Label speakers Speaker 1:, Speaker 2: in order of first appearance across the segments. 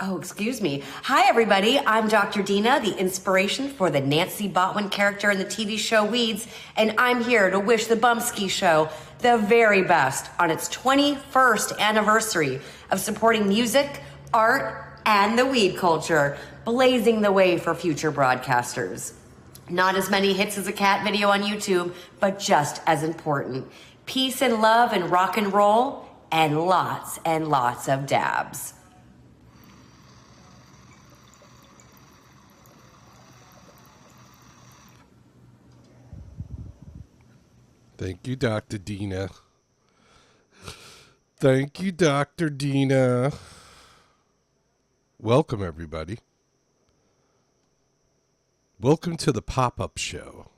Speaker 1: Oh, excuse me. Hi, everybody. I'm Dr. Dina, the inspiration for the Nancy Botwin character in the TV show Weeds, and I'm here to wish the Bumpskey Show the very best on its 21st anniversary of supporting music, art, and the weed culture, blazing the way for future broadcasters. Not as many hits as a cat video on YouTube, but just as important. Peace and love and rock and roll, and lots of dabs.
Speaker 2: Thank you, Dr. Dina. Thank you, Dr. Dina. Welcome, everybody. Welcome to the pop-up show.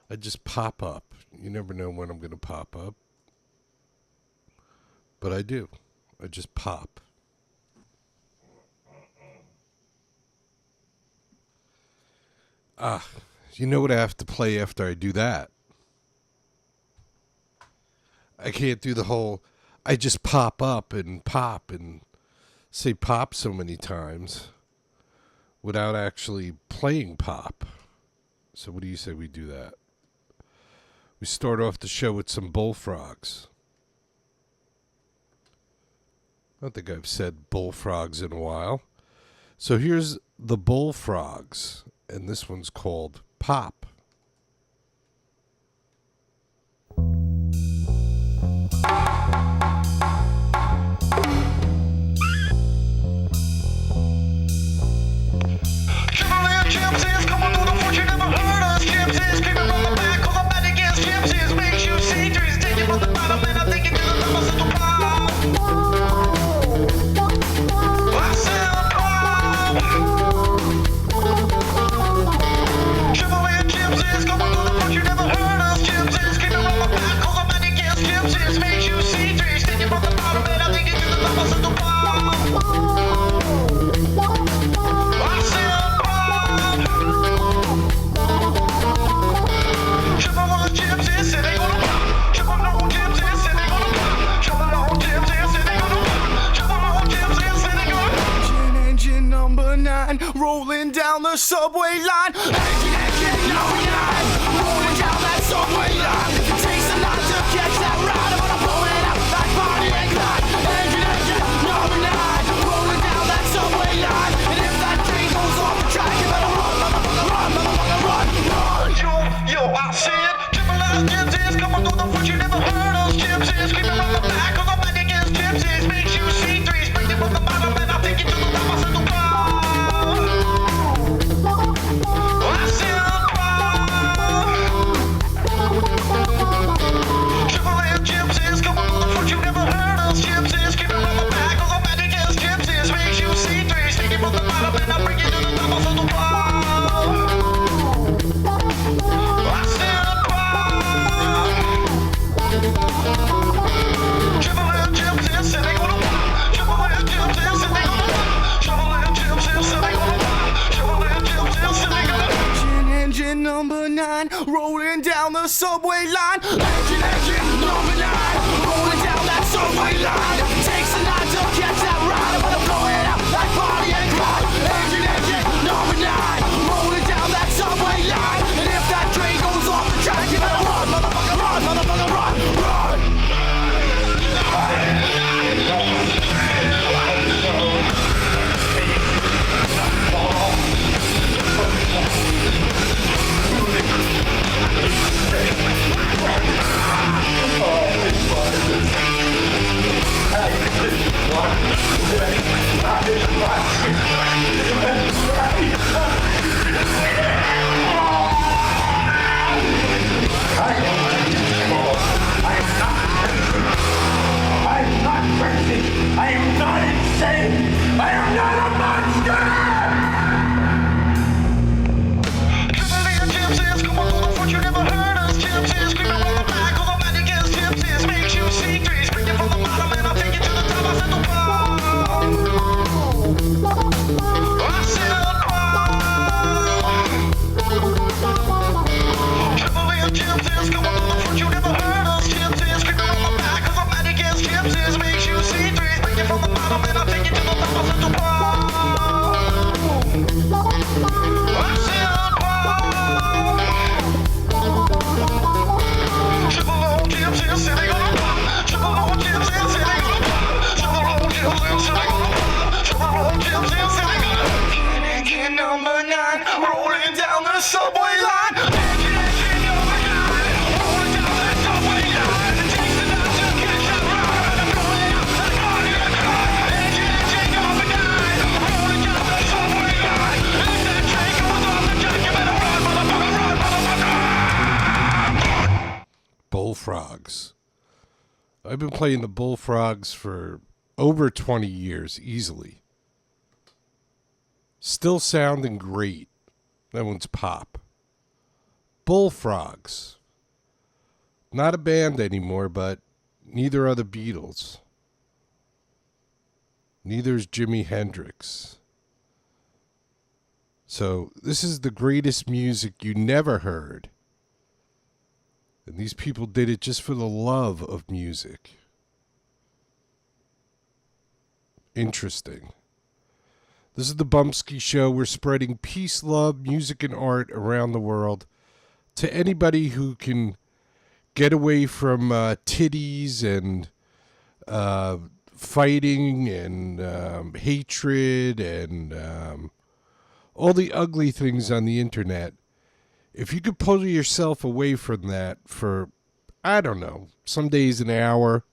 Speaker 2: I just pop up. You never know when I'm going to pop up. But I do. I just pop. You know what I have to play after I do that? I can't do the whole, I just pop up and say pop so many times without actually playing pop. So what do you say we do that? We start off the show with some bullfrogs. I don't think I've said bullfrogs in a while. So here's the bullfrogs, and this one's called Pop.
Speaker 3: Rolling down the subway line. Engine, number 9. Rolling down that subway line. It takes a lot to catch that ride. I'm gonna blow it out like Bonnie and Clyde. Engine, number 9. Rolling down that subway line. And if that train goes off the track, you better run, motherfucker, run. Yo, I said, triple-S gypsies, coming through the foot, you never heard us gypsies. Creeping on the back, cause I'm fighting against gypsies. Makes you see 3, spring it from the bottom, and I'll take you to the top, I said the bar. Number 9, rolling down the subway line. Engine, number 9, rolling down that subway line. Takes a lot to catch that ride. I'm gonna blow it out like Bonnie and Clyde. Engine, number 9, rolling down that subway line. And if that train goes off the track, you better run, motherfucker, run.
Speaker 4: Hey.
Speaker 2: Bullfrogs. I've been playing the Bullfrogs for over 20 years, easily. Still sounding great. That one's pop. Bullfrogs. Not a band anymore, but neither are the Beatles. Neither is Jimi Hendrix. So this is the greatest music you never heard. And these people did it just for the love of music. Interesting. This is the Bumpskey Show. We're spreading peace, love, music, and art around the world to anybody who can get away from titties and fighting and hatred and all the ugly things on the internet. If you could pull yourself away from that for, I don't know, some days an hour,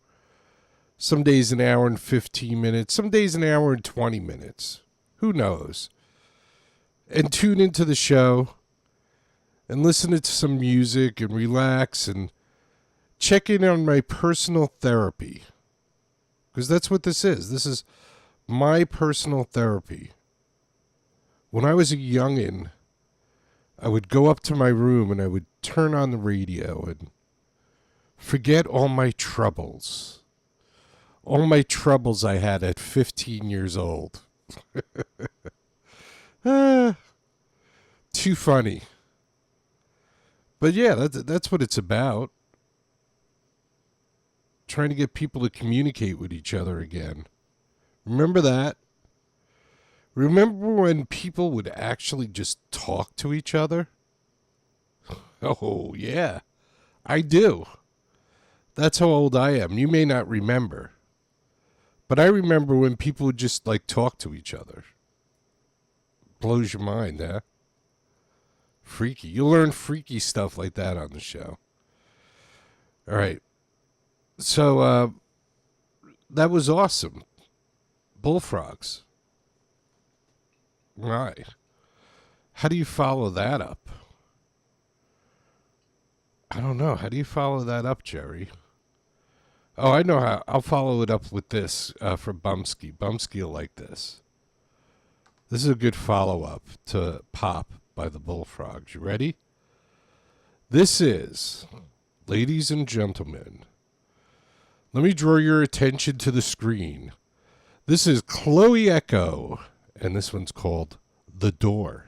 Speaker 2: some days an hour and 15 minutes, some days an hour and 20 minutes. Who knows? And tune into the show and listen to some music and relax and check in on my personal therapy. Because that's what this is. This is my personal therapy. When I was a youngin', I would go up to my room and I would turn on the radio and forget all my troubles. All my troubles I had at 15 years old. Too funny. But yeah, that's what it's about. Trying to get people to communicate with each other again. Remember that? Remember when people would actually just talk to each other? Oh, yeah. I do. That's how old I am. You may not remember. But I remember when people would just, talk to each other. Blows your mind, huh? Freaky. You'll learn freaky stuff like that on the show. All right. So, that was awesome. Bullfrogs. Right. How do you follow that up? I don't know. How do you follow that up, Jerry? Oh, I know how. I'll follow it up with this for Bumpskey. Bumpskey will like this. This is a good follow-up to Pop by the Bullfrogs. You ready? This is, ladies and gentlemen, let me draw your attention to the screen. This is Chloe Echo, and this one's called The Door.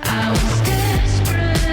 Speaker 4: I was desperate.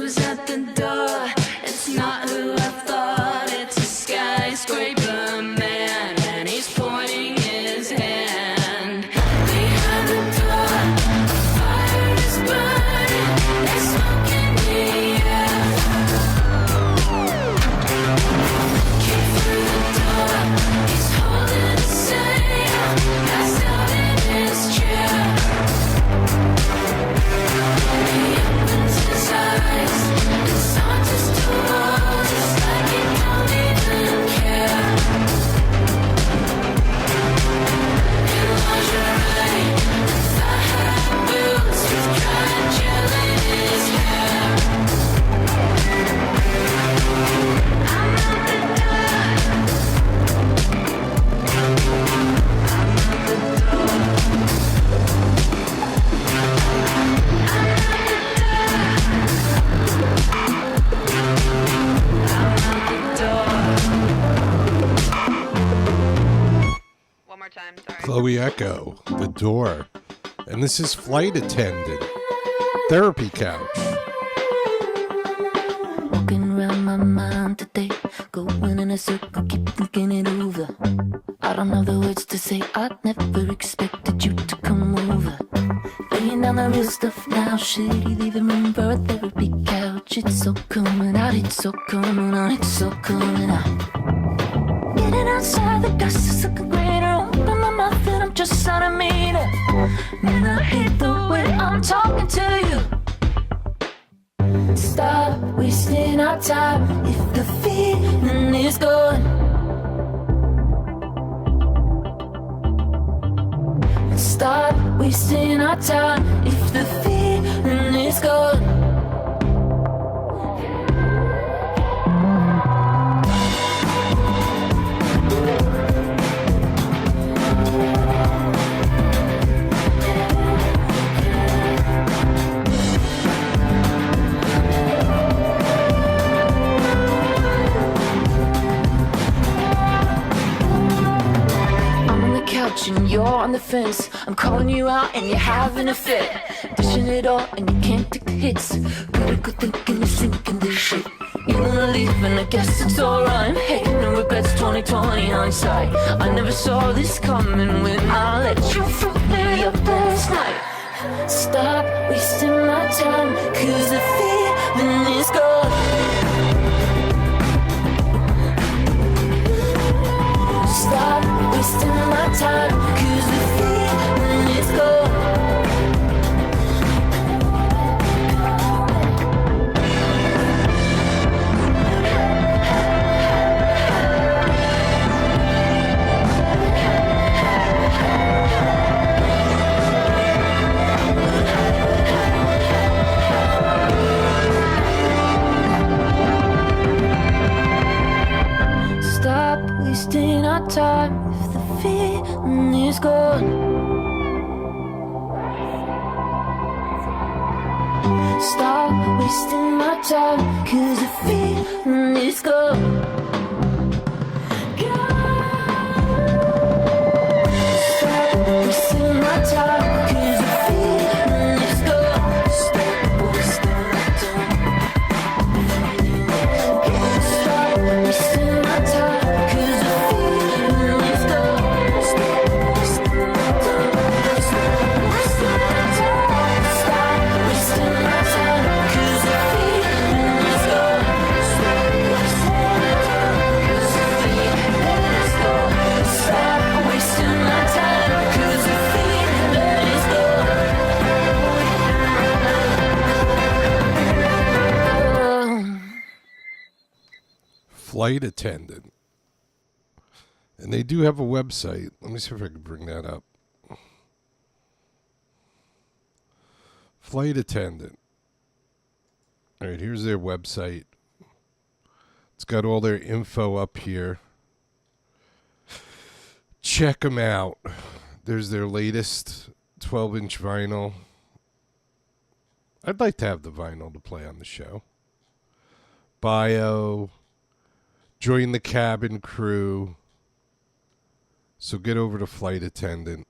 Speaker 4: Who's at the door? It's not who I thought. It's a skyscraper man, and he's pointing his hand. Behind the door, the fire is burning. There's smoke in the air. Came through the door. He's holding a sail, passed out in his chair. He opens his eyes and saunters towards us like he don't even care. In lingerie and thigh-high boots with dry gel in his hair. I'm at the door.
Speaker 5: One more time, sorry.
Speaker 2: Chloe Echo, The Door. And this is Flight Attendant, Therapy Couch.
Speaker 4: Walking around my mind today, going in a circle, keep thinking it over. I don't know the words to say, I never expected you to come over. Laying down the real stuff now, shitty, leaving room for a therapy couch. It's all coming out, it's all coming out, it's all coming out. Getting outside the dust is like a grater. Open my mouth and I'm just out of meter. Man, I hate the way I'm talking to you. Stop wasting our time if the feeling is gone. Stop wasting our time if the feeling is gone. And you're on the fence. I'm calling you out and you're having a fit. Dishing it all and you can't take the hits. Critical thinking, you're sinking this shit. You wanna leave and I guess it's alright. Hey, no regrets, 2020 hindsight. I never saw this coming when I let you fulfill your best night. Stop wasting my time, cause the feeling is gone. Stop wasting my time, cause the feeling is gone. Stop wasting our time if the feeling is gone. Stop wasting my time, cause the feeling is gone. Stop wasting my time, cause the feeling is gone. Stop wasting my time. Stop wasting my time, cause the feeling is gone. Stop wasting my time. Stop wasting my time. Stop wasting my time, cause the feeling is gone. Stop wasting my time, cause the feeling is gone. Stop wasting my time, cause the feeling is gone.
Speaker 2: Flight Attendant. And they do have a website. Let me see if I can bring that up. Flight Attendant. All right, here's their website. It's got all their info up here. Check them out. There's their latest 12-inch vinyl. I'd like to have the vinyl to play on the show. Bio. Join the cabin crew. So get over to Flight Attendant.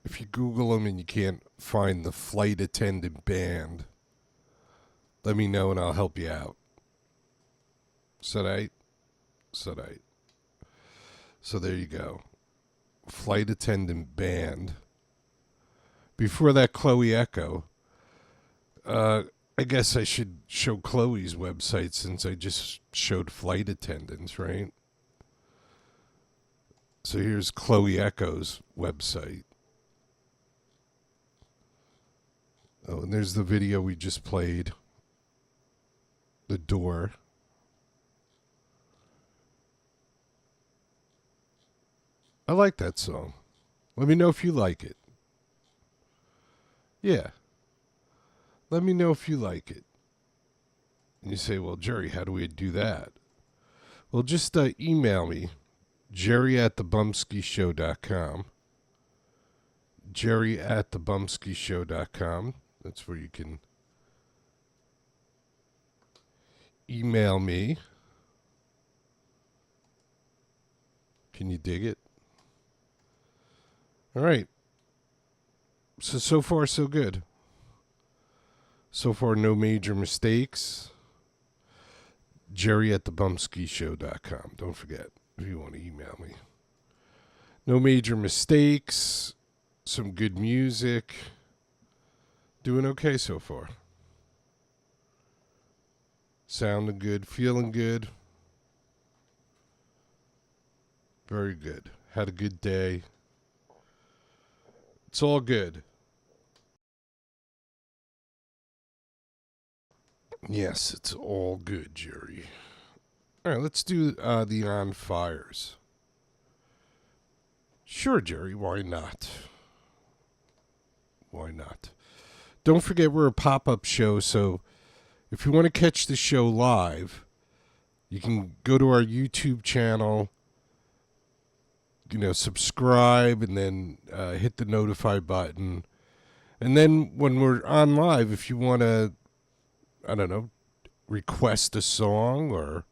Speaker 2: If you Google them and you can't find the Flight Attendant band, let me know and I'll help you out. So there you go. Flight attendant band. Before that, Chloe Echo. I guess I should show Chloe's website since I just showed flight attendants, right? So here's Chloe Echo's website. Oh, and there's the video we just played. The Door. I like that song. Let me know if you like it. Yeah. Let me know if you like it. And you say, well, Jerry, how do we do that? Well, just email me, jerry@thebumpskeyshow.com. jerry@thebumpskeyshow.com. That's where you can email me. Can you dig it? All right. So far, so good. So far, no major mistakes. jerry@thebumpskeyshow.com. Don't forget, if you want to email me. No major mistakes. Some good music. Doing okay so far. Sounding good. Feeling good. Very good. Had a good day. It's all good. Yes, it's all good, Jerry. All right, let's do the On Fires. Sure, Jerry, why not? Why not? Don't forget we're a pop-up show, so if you want to catch the show live, you can go to our YouTube channel, subscribe, and then hit the notify button. And then when we're on live, if you want to, request a song or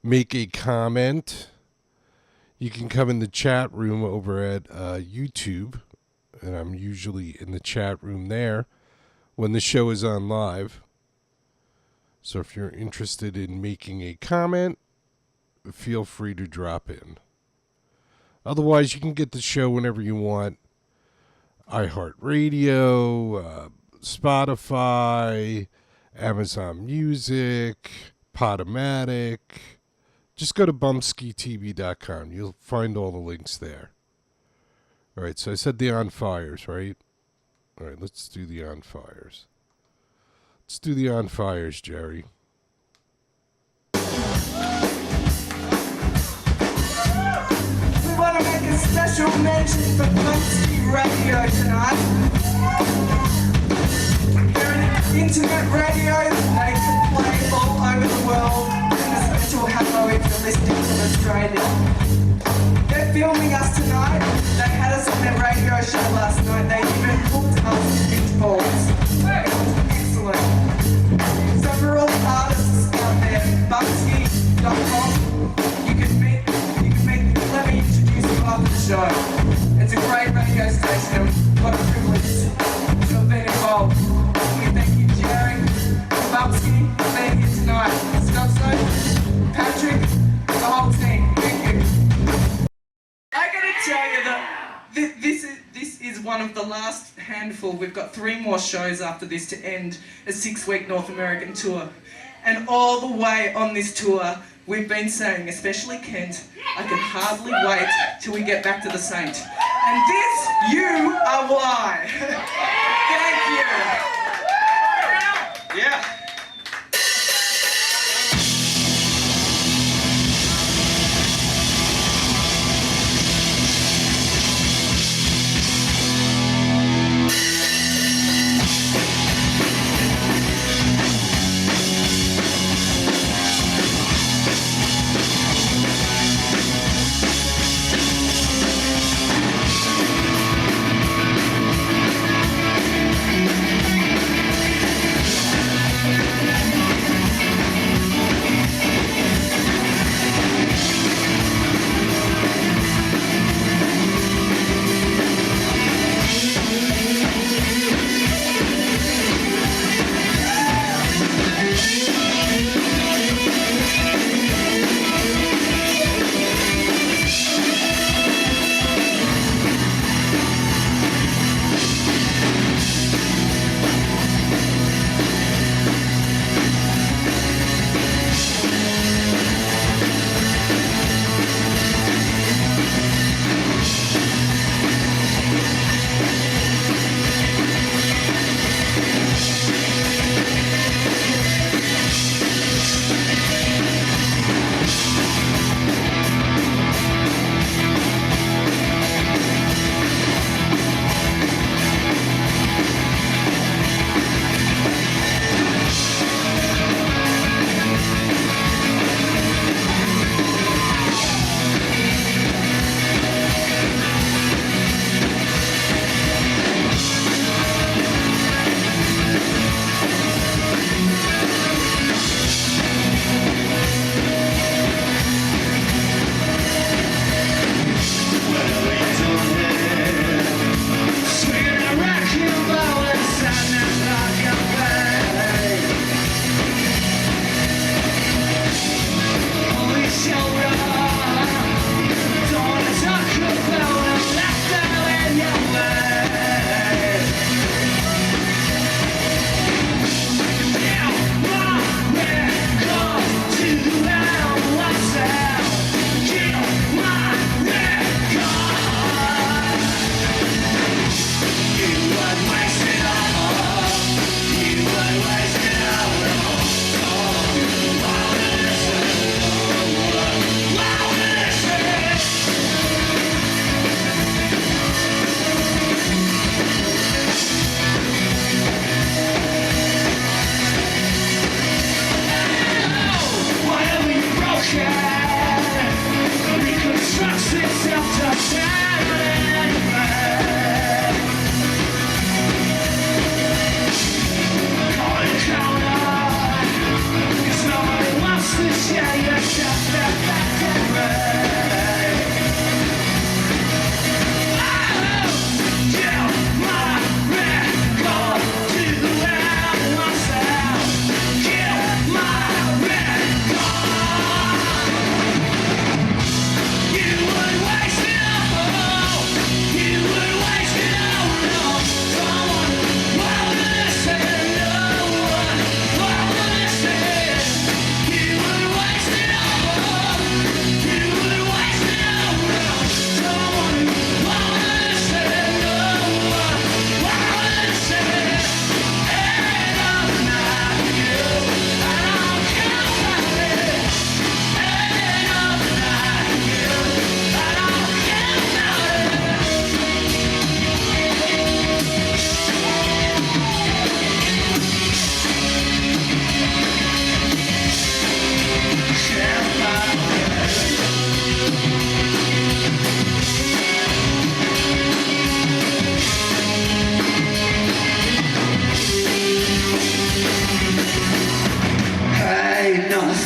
Speaker 2: make a comment, you can come in the chat room over at YouTube. And I'm usually in the chat room there when the show is on live. So if you're interested in making a comment, feel free to drop in. Otherwise, you can get the show whenever you want. iHeartRadio, Spotify, Amazon Music, Podomatic. Just go to bumpskeytv.com. You'll find all the links there. All right, so I said the On Fires, right? All right, let's do the On Fires. Let's do the On Fires, Jerry.
Speaker 3: We want to make a special mention for Bumpskey Radio tonight. They're an internet radio they can play all over the world, and a special hello if you're listening from Australia. They're filming us tonight. They had us on their radio show last night. They even booked us beach balls. It was excellent. So for all the artists out there, bumpskey.com, you can meet let me introduce you after the show. It's a great radio station. What a privilege to have been involved. We thank you, Jerry, Bumpskey, for being here tonight. Scott, Patrick, the whole team. Thank you. I gotta tell you that this is one of the last handful. We've got 3 more shows after this to end a 6-week North American tour. And all the way on this tour, we've been saying, especially Kent, I can hardly wait till we get back to the Saint. And this, you are why. Thank you. Yeah.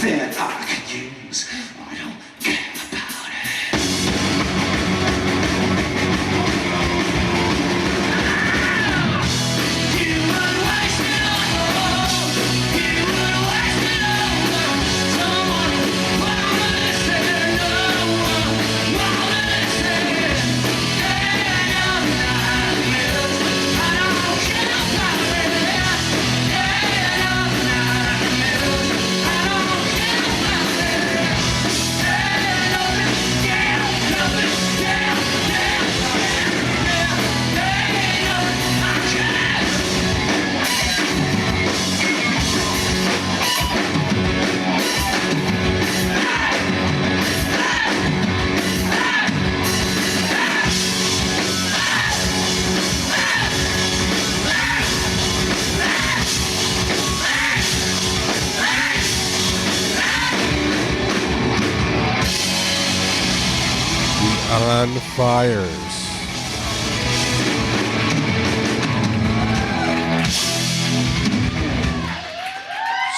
Speaker 3: that I could use. I don't care about it. You would waste it all. You would waste it all. Someone wanna listen, no one wanna listen. And I'm not amused. I don't care about it. And I'm not amused. I don't care about it. And nothing, yeah, nothing, yeah, yeah, yeah, yeah, nothing I care.
Speaker 2: On fires.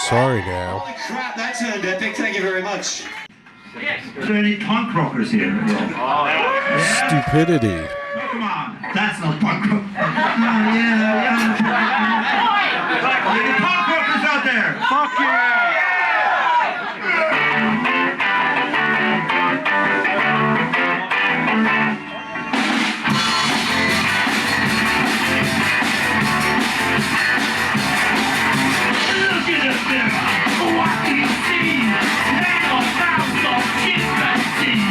Speaker 2: Sorry now.
Speaker 3: Holy crap, that turned epic. Thank you very much.
Speaker 5: Are there any punk rockers here? Yeah?
Speaker 2: Stupidity.
Speaker 5: Oh, come on, that's not punk rock. Oh, yeah. Any punk rockers out there? Fuck yeah! Look at the mirror. What do you see? Nano sounds of chimpanzee.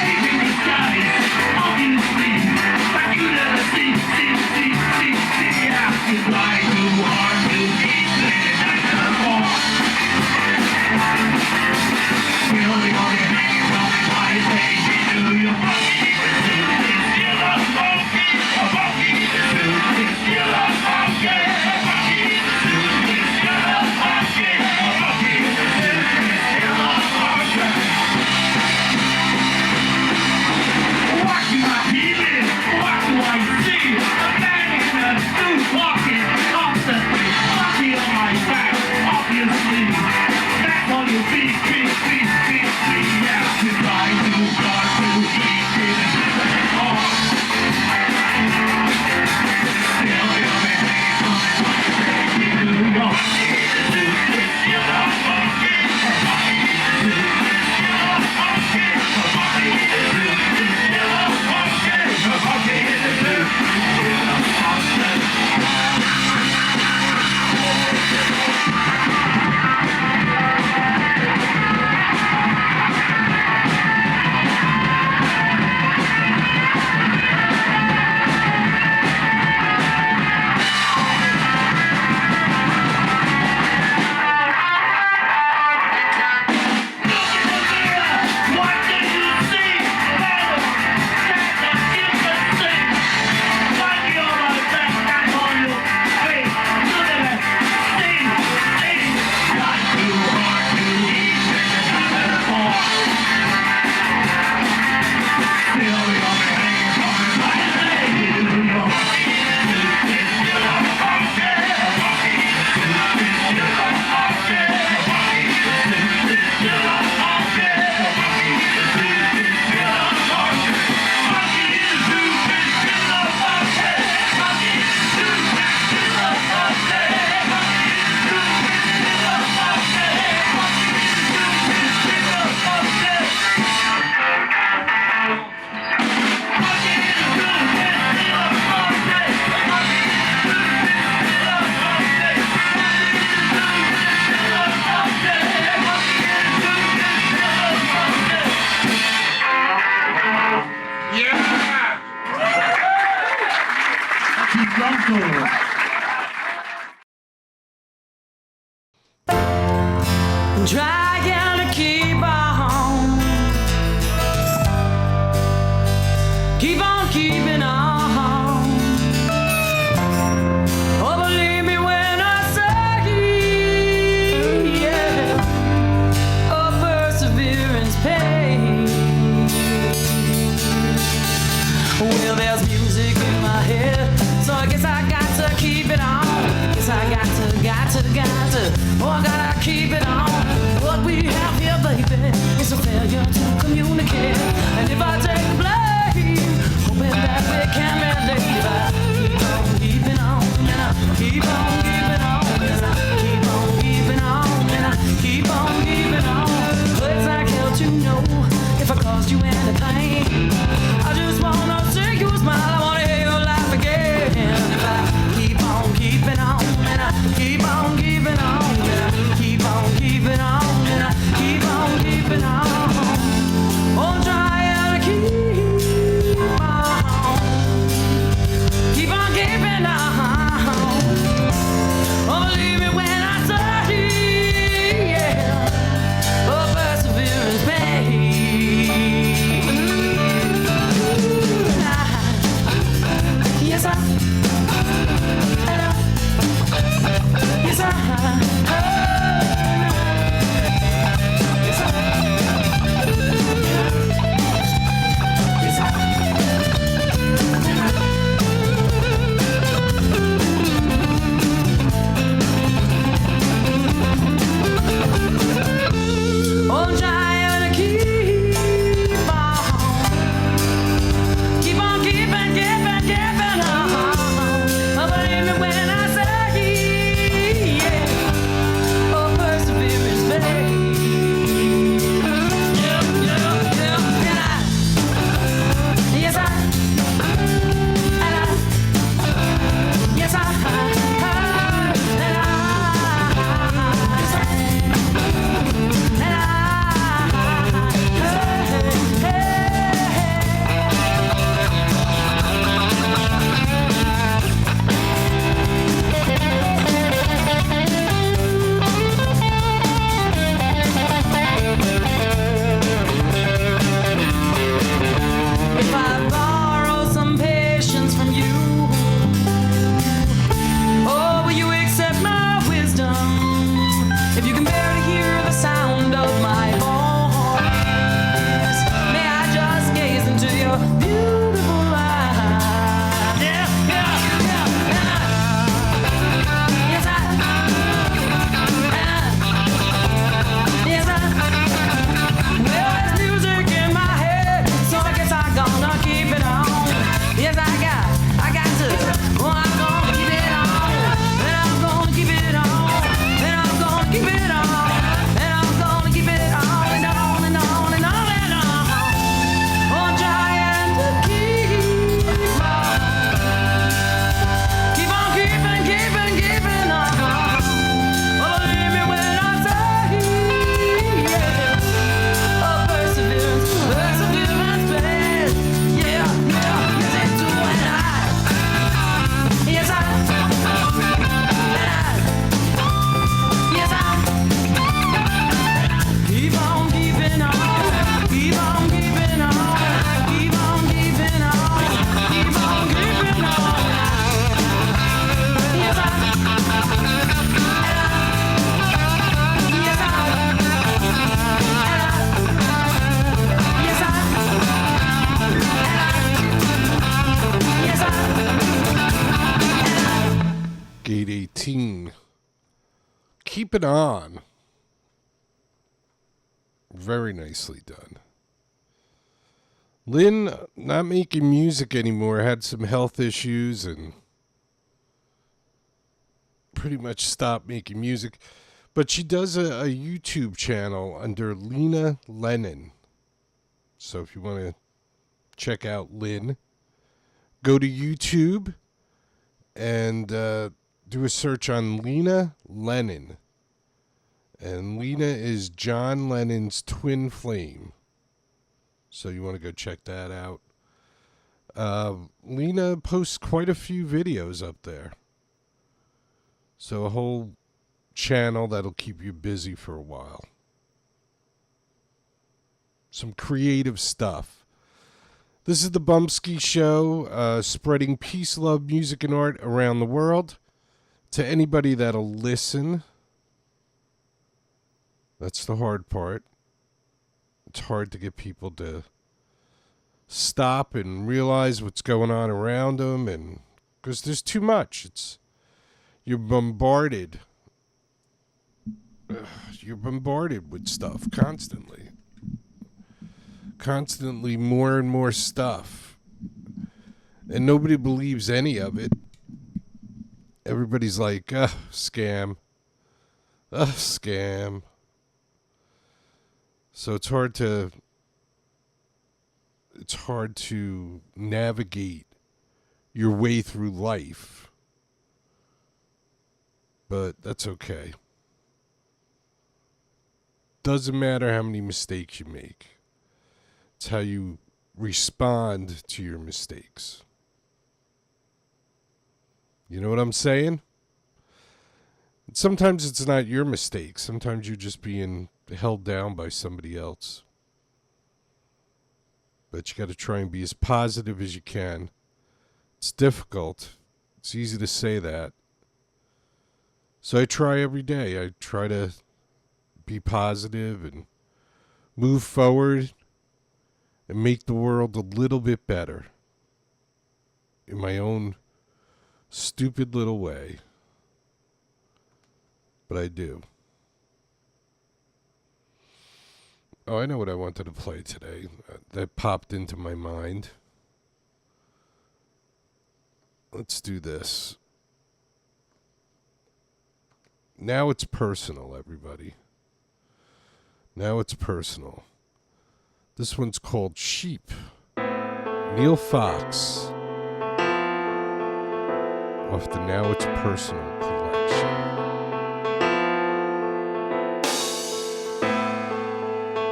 Speaker 5: Aiming the skies, obviously. But you never see. After fly too hard to eat, late night and more. Building on the hanging on the highest page in New York. It's still a funky, a funky suit. It's still a funky, a funky suit. It's still a funky, a funky suit. It's still a funky. What do I feel? What do I see? A man in a suit walking constantly. Monkey on my back, obviously. That's all you see. Yeah, you try too hard to eat it. Oh. Still you'll be hanging on it like a baby in New York. It's still a funky, a funky suit. It's still a funky, a funky suit. It's still a funky, a funky suit. It's still a funky.
Speaker 6: Trying to keep on keeping on. Oh, believe me when I say, yeah, oh, perseverance pays. Well, there's music in my head, so I guess I got to keep it on. Guess I got to, oh, I gotta keep it on. What we yeah. And if I take the blame, hoping that we can relate, I keep on keeping on, and I keep on keeping on, and I keep on keeping on, and I keep on keeping on. But it's like hell to know if I caused you any pain. I just wanna see you smile, I wanna hear you laugh again. If I keep on keeping on, and I keep on keeping on, and I keep on keeping on, and I keep on keeping on. Oh, trying to keep on keeping on. Oh, believe me when I say, yeah, oh, perseverance pays. Yes, I. Yes, I. Yes, I. Oh, trying to keep on keeping on. Oh, believe me when I say, yeah, oh, perseverance pays. Yeah, yeah, yeah, and I, yes, I, and I, yes, I, and I, yes, I. If I borrow some patience from you, oh, will you accept my wisdom? If you can bear to hear the sound of my voice, may I just gaze into your beautiful eyes? Yeah, yeah, yeah, yes, yes, well, there's music in my head, so I guess I'm gonna keep it on. Yes, I got to. Oh, I'm gonna keep it on, and I'm gonna keep it on, and I'm gonna keep it on, and I'm gonna keep it on, and on and on and on and on. Oh, I'm trying to keep on keeping on. Oh, believe me when I say, yeah, oh, perseverance pays. Yeah, yeah, yes, it do, and I, yes, I, yes, I keep on keeping on, keep on keeping on, keep on keeping on, keep on keeping on. Yes, I, yes, yes,
Speaker 2: Gate 18. Keep it on. Very nicely done. Lynn, not making music anymore, had some health issues and pretty much stopped making music. But she does a YouTube channel under Lena Lennon. So if you want to check out Lynn, go to YouTube and do a search on Lena Lennon. And Lena is John Lennon's twin flame. So you want to go check that out. Lena posts quite a few videos up there. So a whole channel that'll keep you busy for a while. Some creative stuff. This is the Bumpskey Show, spreading peace, love, music, and art around the world. To anybody that'll listen. That's the hard part. It's hard to get people to stop and realize what's going on around them, and because there's too much. You're bombarded. You're bombarded with stuff constantly. constantly more and more stuff. And nobody believes any of it. Everybody's like, scam. Scam. So it's hard to navigate your way through life. But that's okay. Doesn't matter how many mistakes you make. It's how you respond to your mistakes. You know what I'm saying? Sometimes it's not your mistake. Sometimes you're just being held down by somebody else. But you got to try and be as positive as you can. It's difficult. It's easy to say that. So I try every day. I try to be positive and move forward and make the world a little bit better in my own stupid little way. But I do. Oh, I know what I wanted to play today. That popped into my mind. Let's do this. Now it's personal, everybody. Now it's personal. This one's called Sheep. Neil Fox. Off the Now It's Personal collection.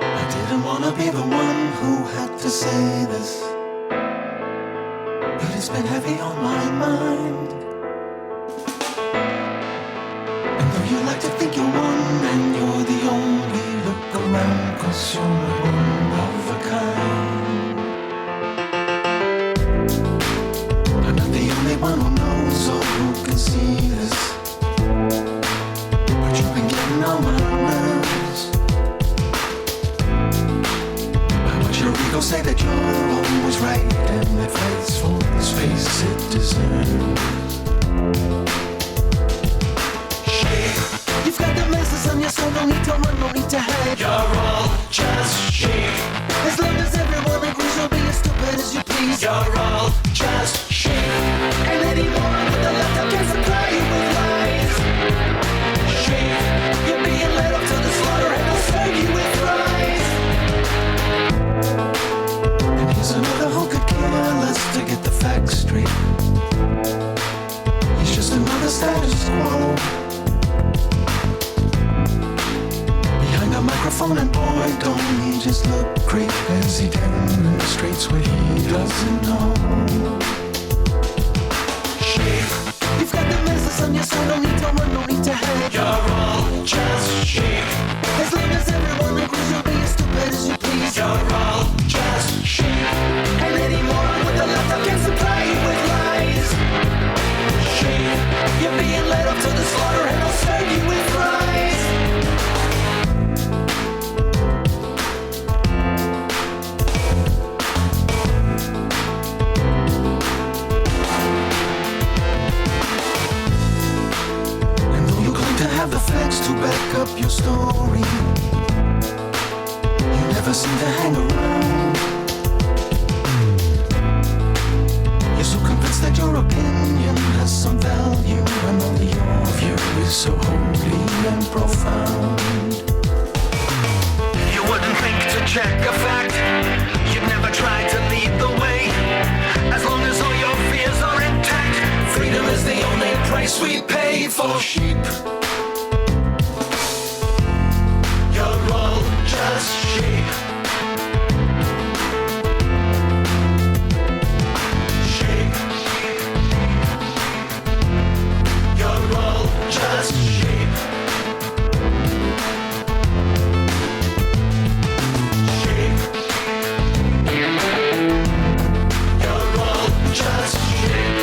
Speaker 3: I didn't wanna be the one who had to say this, but it's been heavy on my mind. And though you like to think you're one and you're the only, look around, 'cause you're not one of a kind. I'm not the only one who knows or who can see this, but you've been getting on my nerves. I watch your ego say that you're always right, and it fights for the space it deserves. You've got the messes on your soul, no need to run, no need to hide. You're all just sheep. As long as everyone agrees, you'll be as stupid as you please. You're all just sheep. And anyone with the left out can supply you with lies. Sheep, you're being led up to the slaughter and they'll serve you with fries. And here's another who could care less to get the facts straight. He's just another status quo. A microphone, and boy, don't he just look great as he demonstrates what he doesn't know. Sheep, you've got the messes on your soul, no need to run, no need to hide. You're all just sheep. As long as everyone agrees, you'll be as stupid as you please. You're all just sheep. And anyone with the left out can supply you with lies. Sheep, you're being led up to the slaughter and they'll serve you with fries. Have the facts to back up your story. You never seem to hang around. You're so convinced that your opinion has some value, and only your view is so holy and profound. You wouldn't think to check a fact. You've never tried to lead the way. As long as all your fears are intact, freedom is the only price we pay for sheep. You're all just sheep. Sheep. You're all just sheep. Sheep. You're all just sheep.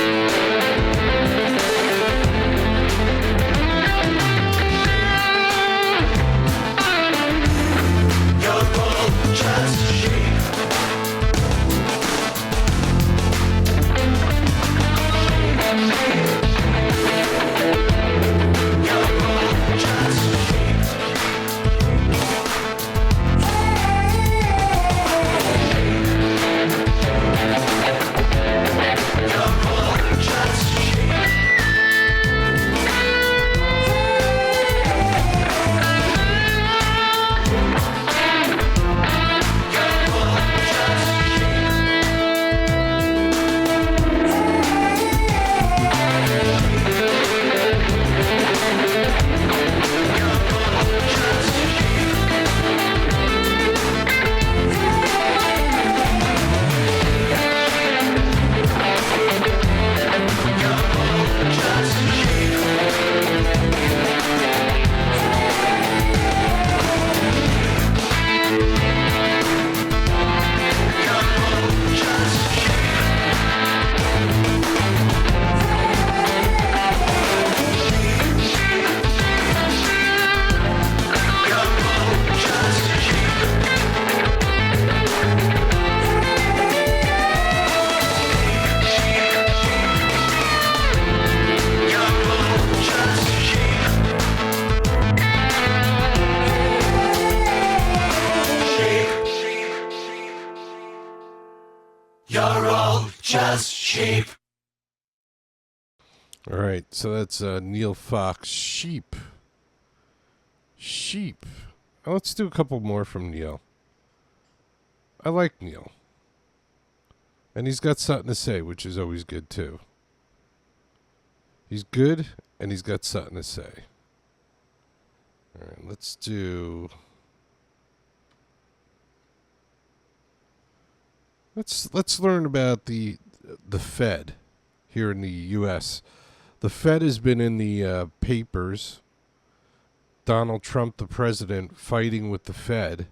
Speaker 3: just sheep.
Speaker 2: All right, so that's Neil Fox, Sheep. Sheep. Let's do a couple more from Neil. I like Neil. And he's got something to say, which is always good, too. He's good, and he's got something to say. All right, let's do... Let's learn about the Fed here in the U.S. The Fed has been in the papers. Donald Trump, the president, fighting with the Fed.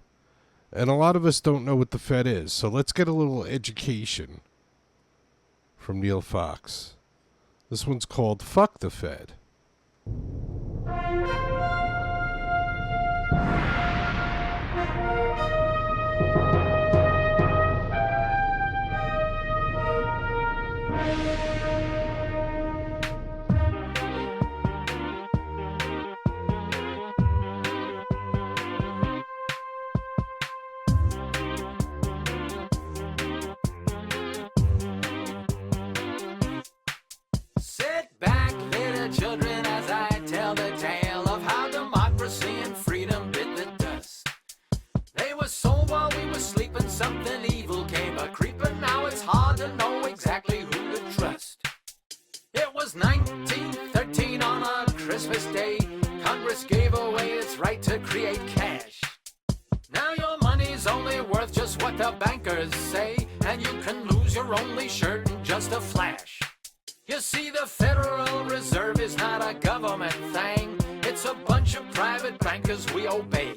Speaker 2: And a lot of us don't know what the Fed is. So let's get a little education from Neil Fox. This one's called Fuck the Fed.
Speaker 3: Sit back, little children, as I tell the tale of how democracy and freedom bit the dust. They were sold while we were sleeping, something evil came a-creeping. Now it's hard to know exactly who to trust. It was 1913 on a Christmas day. Congress gave away its right to create cash. Now your money's only worth just what the bankers say, and you can lose your only shirt in just a flash. You see, the Federal Reserve is not a government thing. It's a bunch of private bankers we obey.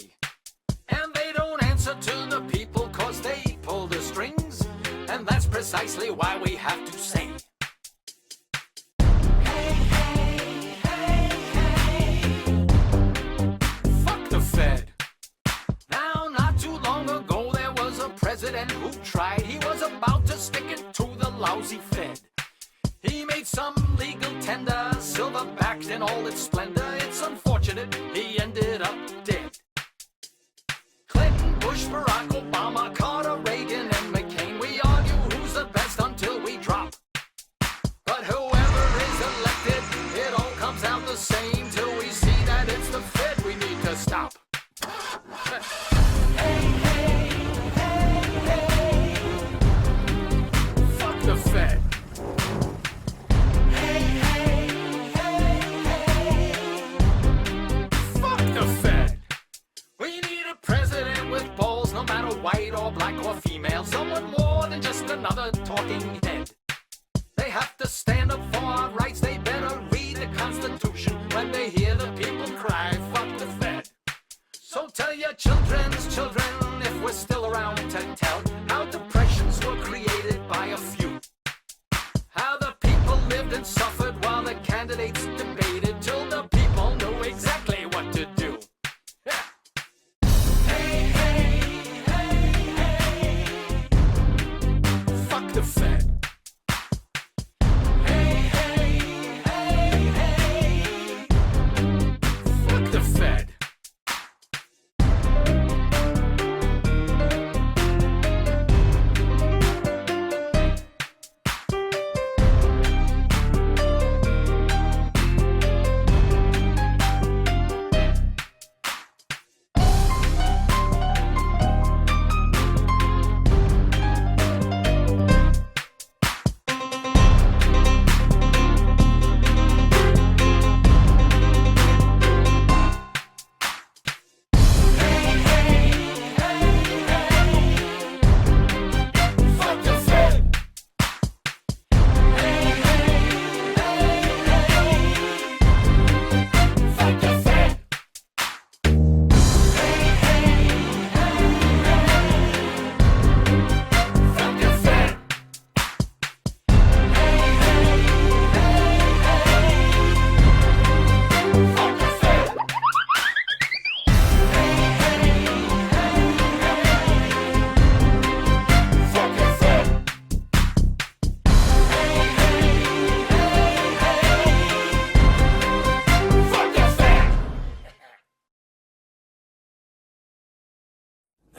Speaker 3: And they don't answer to the people cause they pull the strings. And that's precisely why we have to say, hey, hey, hey, hey, fuck the Fed. Now, not too long ago, there was a president who tried. He was about to stick it to the lousy Fed. He made some legal tender, silver-backed in all its splendor. It's unfortunate he ended up dead. Clinton, Bush, Barack Obama, Carter, Reagan, and McCain. We argue who's the best until we drop. But whoever is elected, it all comes out the same till we see that it's the Fed we need to stop. Hey, hey, hey, hey, fuck the Fed. White or black or female, someone more than just another talking head. They have to stand up for our rights, they better read the Constitution when they hear the people cry, fuck the Fed. So tell your children's children, if we're still around to tell, how depressions were created by a few. How the people lived and suffered while the candidates debated till the people knew exactly what to do. Yeah. The Fed. Hey, hey, hey, hey, fuck the Fed.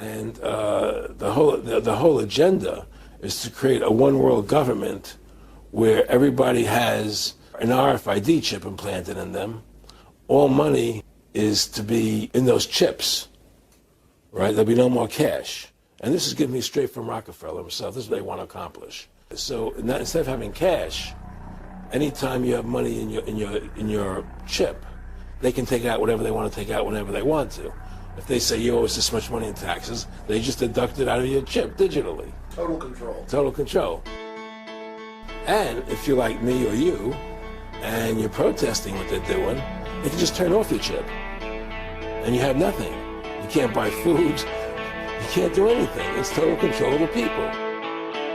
Speaker 7: And the whole agenda is to create a one world government where everybody has an RFID chip implanted in them. All money is to be in those chips, right? There'll be no more cash. And this is giving me straight from Rockefeller himself. This is what they want to accomplish. So instead of having cash, anytime you have money in your chip, they can take out whatever they want to take out whenever they want to. If they say you owe us this much money in taxes, they just deduct it out of your chip digitally.
Speaker 8: Total control.
Speaker 7: Total control. And if you're like me or you, and you're protesting what they're doing, they can just turn off your chip. And you have nothing. You can't buy food. You can't do anything. It's total control of the people.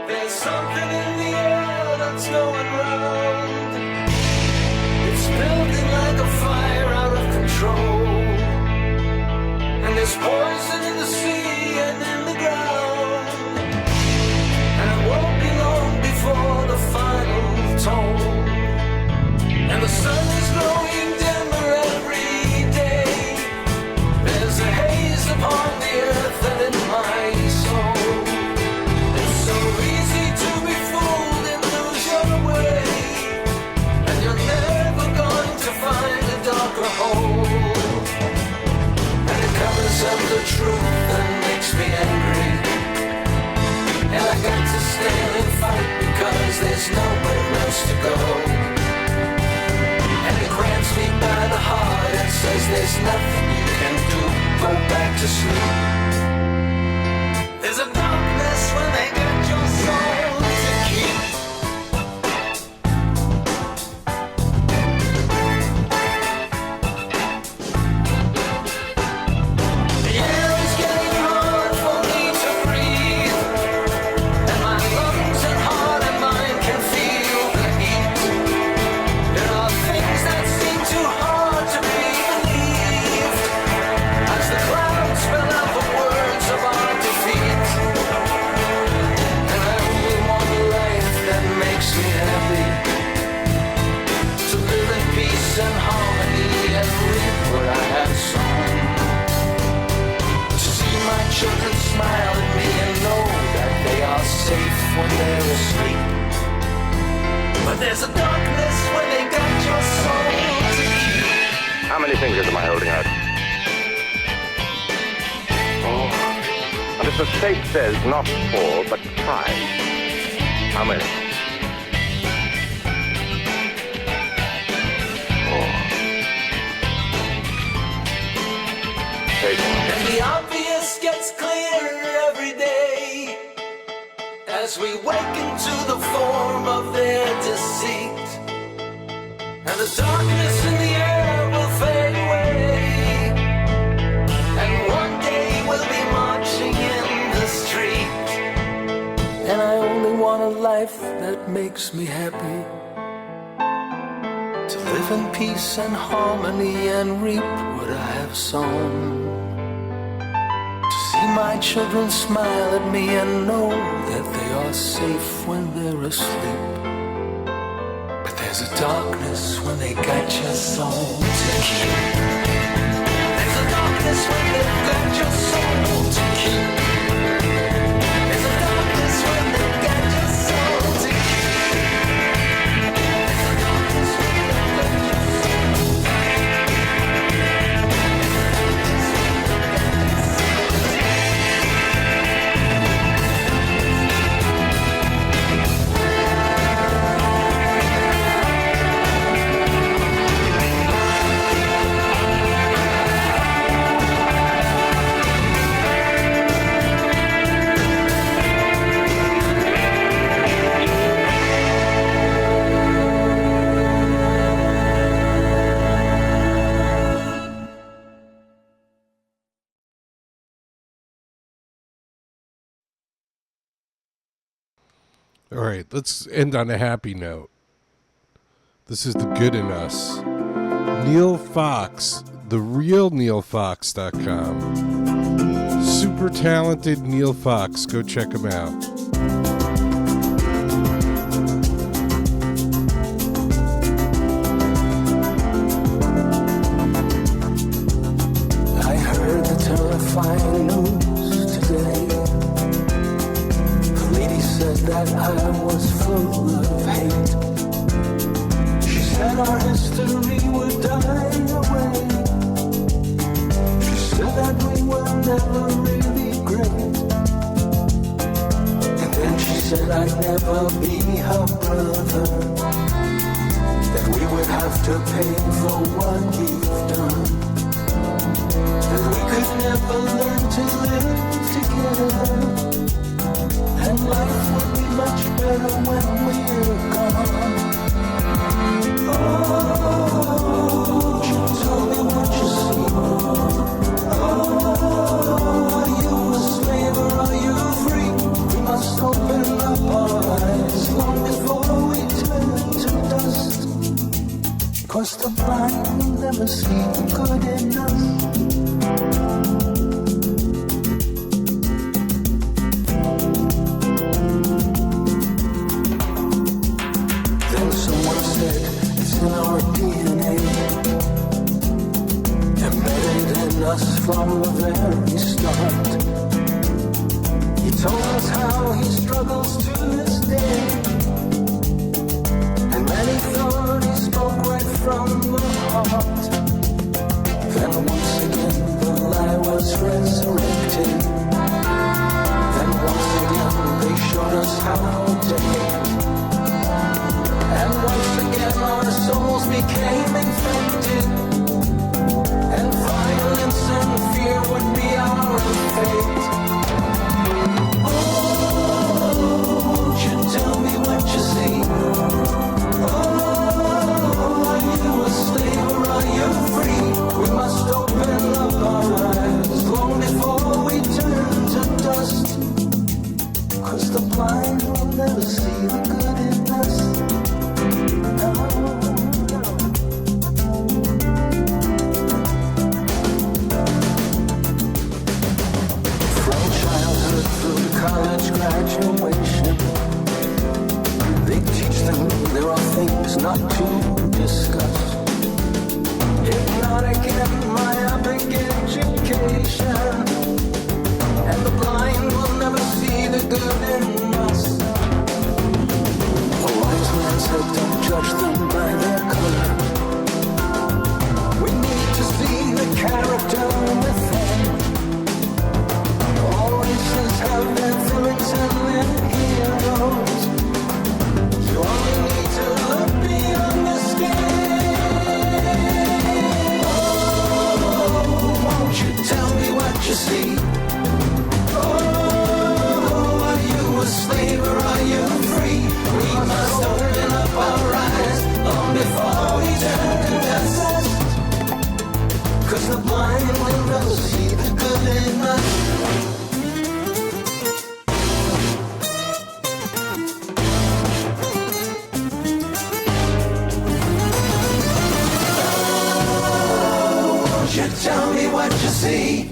Speaker 3: There's something in the air that's going round. It's building like a fire out of control. And there's poison in the sea and in the ground. And it won't be long before the final toll. And the sun is growing dimmer every day. There's a haze upon the earth and in my soul. It's so easy to be fooled and lose your way. And you're never going to find a darker hole. And it covers up the truth and makes me angry. And I got to stand and fight because there's nowhere else to go. And it grabs me by the heart and says there's nothing you can do. Go back to sleep. There's a darkness when they get your soul to keep. The air is getting hard for me to breathe. And my lungs and heart and mind can feel the heat. There are things that seem too hard to be believed. As the clouds spell out the words of our defeat. And I only want a life that makes me happy. To live in peace and harmony and reap what I have sown. To see my children smile at me and know that they are safe when they're asleep. But there's a darkness when they got your soul to keep.
Speaker 9: How many fingers am I holding out? Oh. And if the state says not 4, but 5, how many? 4. Taken.
Speaker 3: And the obvious gets clearer every day as we wake into the form of their deceit. And the darkness in the air will fade away. And one day we'll be marching in the street. And I only want a life that makes me happy. To live in peace and harmony and reap what I have sown. To see my children smile at me and know that they are safe when they're asleep. But there's a darkness when they got your soul to keep. There's a darkness when they've got your soul to keep. There's a darkness when they've got your soul to keep. There's a darkness when they've got your soul to
Speaker 2: All right, let's end on a happy note. This is the good in us. Neil Fox, the real NeilFox.com. Super talented Neil Fox. Go check him out.
Speaker 3: I heard the terrifying news today. The lady said that I was full of hate. She said our history would die away. She said that we were never really great. And then she said I'd never be her brother, that we would have to pay for what we've done, that we could never learn to live together, and life would be much better when we're gone. Oh, you tell me what you see. Oh, are you a slave or are you free? We must open up our eyes long before we turn to dust, 'cause the blind will never see the good in us. Someone said it's in our DNA, embedded in us from the very start. He told us how he struggles to this day, and many thought he spoke right from the heart. Then once again the lie was resurrected. Then once again they showed us how to hate. And once again our souls became infected, and violence and fear would be our fate. Oh, won't you tell me what you see? Oh, are you a slave or are you free? We must open up our eyes long before we turn to dust, 'cause the blind will never see the good in us. From childhood through college graduation, they teach them there are things not to discuss. Hypnotic and myopic education, and the blind will never see the good in us. The wise man said don't judge them by their color. We need to see the character within. All races have their villains and their heroes. You only need to look beyond the skin. Oh, won't you tell me what you see? Oh, are you a slave or are you free? We must open up our eyes long before we turn to dust, 'cause the blind will never see the good in us. Oh, won't you tell me what you see?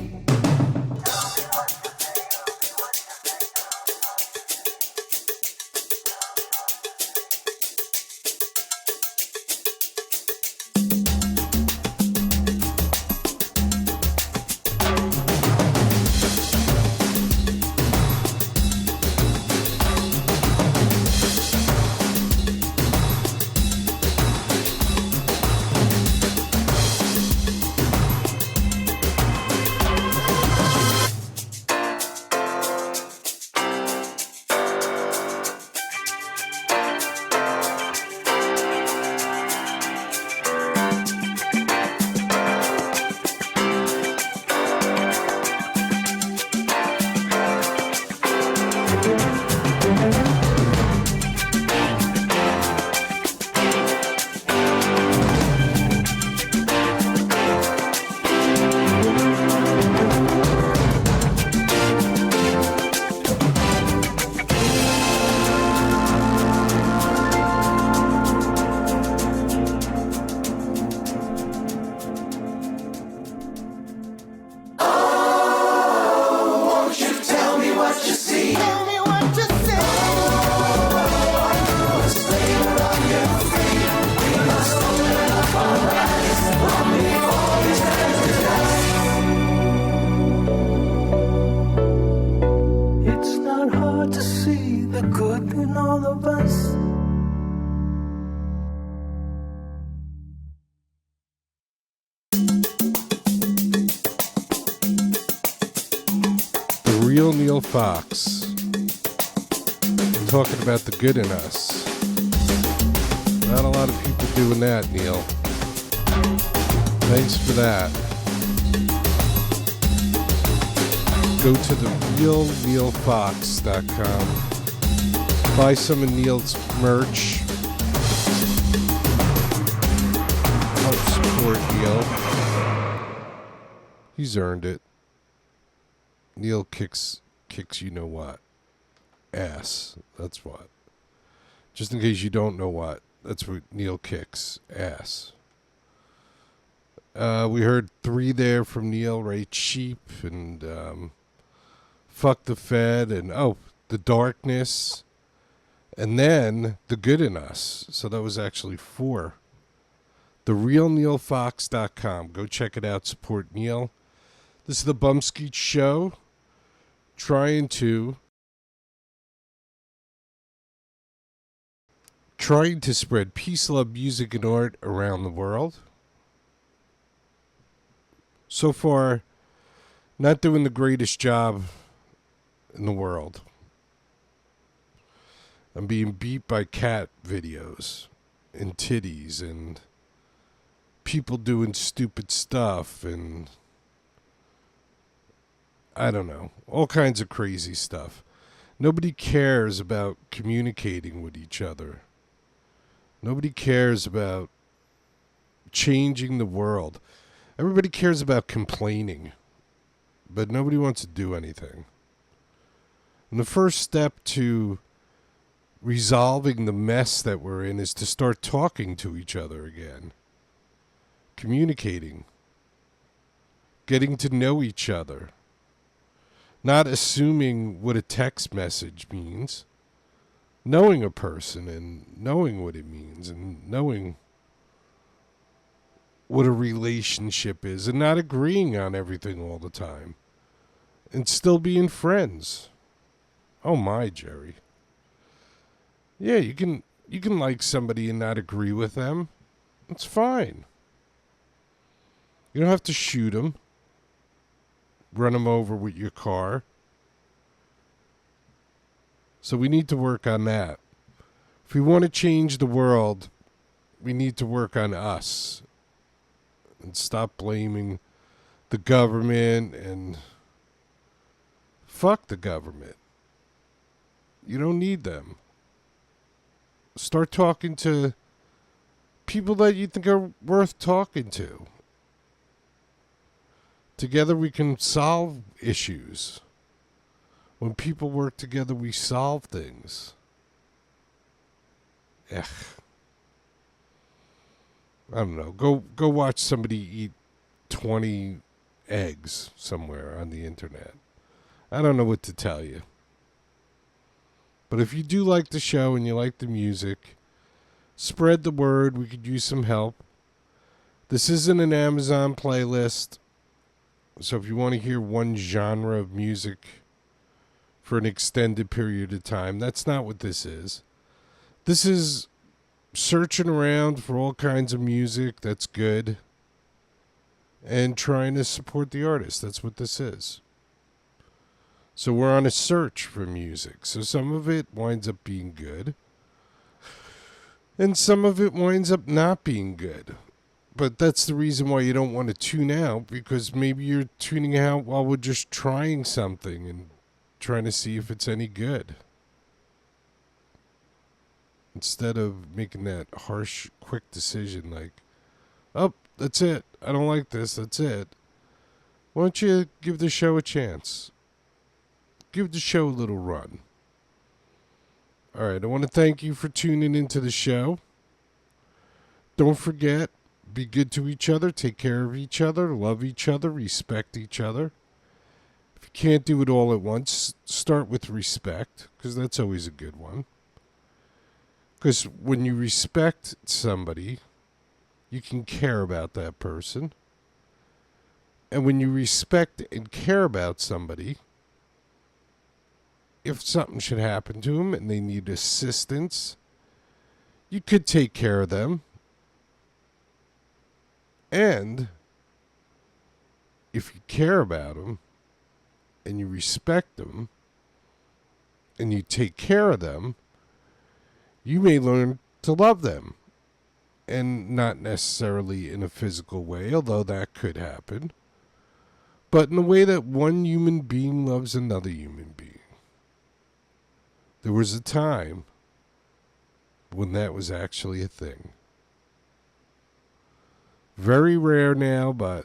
Speaker 6: all of us.
Speaker 2: The real Neil Fox. Talking about the good in us. Not a lot of people doing that, Neil. Thanks for that. Go to therealneilfox.com. Buy some of Neil's merch. Help support Neil. He's earned it. Neil kicks you know what? Ass. That's what. Just in case you don't know what. That's what Neil kicks. Ass. We heard 3 there from Neil, right? Sheep and Fuck the Fed and The Darkness. And then The Good in Us. So that was actually 4. TheRealNeilFox.com. Go check it out. Support Neil. This is the Bumpskey Show. Trying to spread peace, love, music, and art around the world. So far, not doing the greatest job in the world. I'm being beat by cat videos and titties and people doing stupid stuff and I don't know, all kinds of crazy stuff. Nobody cares about communicating with each other. Nobody cares about changing the world. Everybody cares about complaining, but nobody wants to do anything. And the first step to resolving the mess that we're in is to start talking to each other again. Communicating. Getting to know each other. Not assuming what a text message means. Knowing a person and knowing what it means and knowing what a relationship is and not agreeing on everything all the time and still being friends. Oh my, Jerry. Yeah, you can like somebody and not agree with them. It's fine. You don't have to shoot them. Run them over with your car. So we need to work on that. If we want to change the world, we need to work on us. And stop blaming the government and fuck the government. You don't need them. Start talking to people that you think are worth talking to. Together we can solve issues. When people work together, we solve things. Ugh. I don't know. Go watch somebody eat 20 eggs somewhere on the internet. I don't know what to tell you. But if you do like the show and you like the music, spread the word. We could use some help. This isn't an Amazon playlist. So if you want to hear one genre of music for an extended period of time, that's not what this is. This is searching around for all kinds of music that's good and trying to support the artist. That's what this is. So we're on a search for music. So some of it winds up being good and some of it winds up not being good. But that's the reason why you don't want to tune out, because maybe you're tuning out while we're just trying something and trying to see if it's any good. Instead of making that harsh, quick decision like, oh, that's it. I don't like this. That's it. Why don't you give the show a chance? Give the show a little run. All right, I want to thank you for tuning into the show. Don't forget, be good to each other, take care of each other, love each other, respect each other. If you can't do it all at once, start with respect, because that's always a good one. Because when you respect somebody, you can care about that person. And when you respect and care about somebody, if something should happen to them and they need assistance, you could take care of them. And if you care about them and you respect them and you take care of them, you may learn to love them. And not necessarily in a physical way, although that could happen, but in a way that one human being loves another human being. There was a time when that was actually a thing. Very rare now, but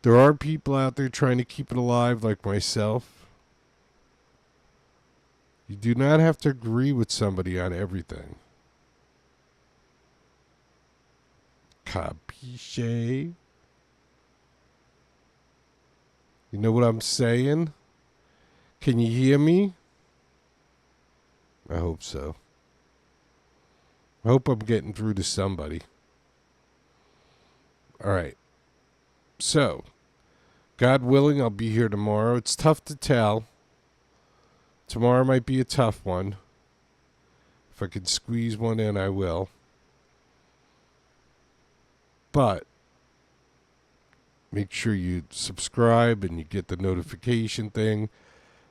Speaker 2: there are people out there trying to keep it alive like myself. You do not have to agree with somebody on everything. Capisce? You know what I'm saying? Can you hear me? I hope so. I hope I'm getting through to somebody. All right. So, God willing, I'll be here tomorrow. It's tough to tell. Tomorrow might be a tough one. If I could squeeze one in, I will. But make sure you subscribe and you get the notification thing.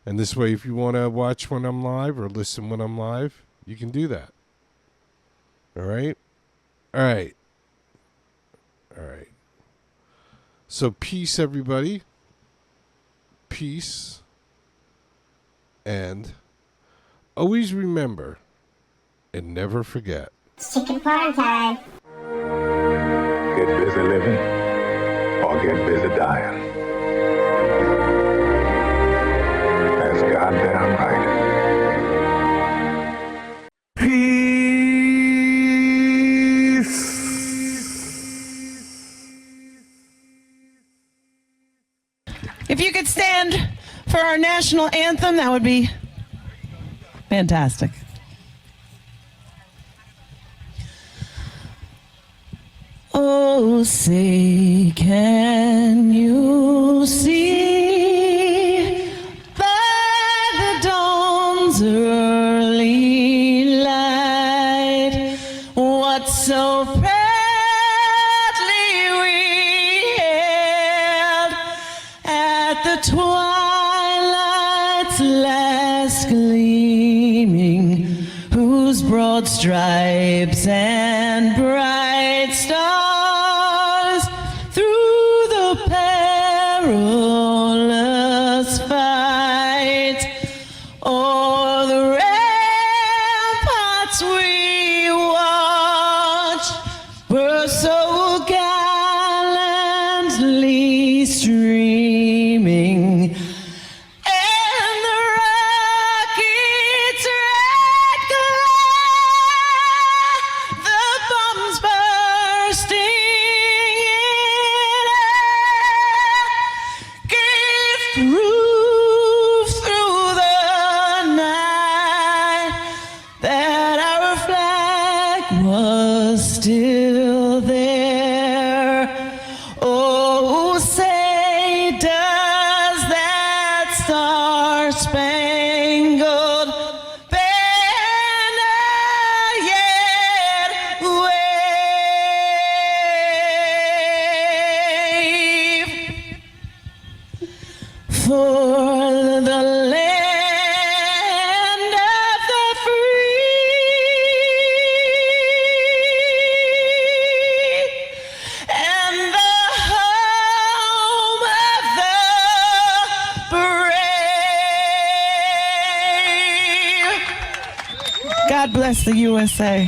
Speaker 2: And this way, if you want to watch when I'm live or listen when I'm live, you can do that. All right? All right. All right. So peace, everybody. Peace. And always remember and never forget.
Speaker 8: It's chicken party time.
Speaker 9: Get busy living or get busy dying. That's goddamn right.
Speaker 6: If you could stand for our national anthem, that would be fantastic. Oh, say, can you see by the dawn's early light what so proudly we hailed at the twilight's last gleaming, whose broad stripes and bright stars through the perilous fight o'er the ramparts we watched were so gallantly streaming. And the rocket's red glare, the bombs bursting in air, gave proof through the night that our flag was still there. Oh, say, does that star-spangled banner yet wave? For the land of the free and the home of the brave. God bless the USA.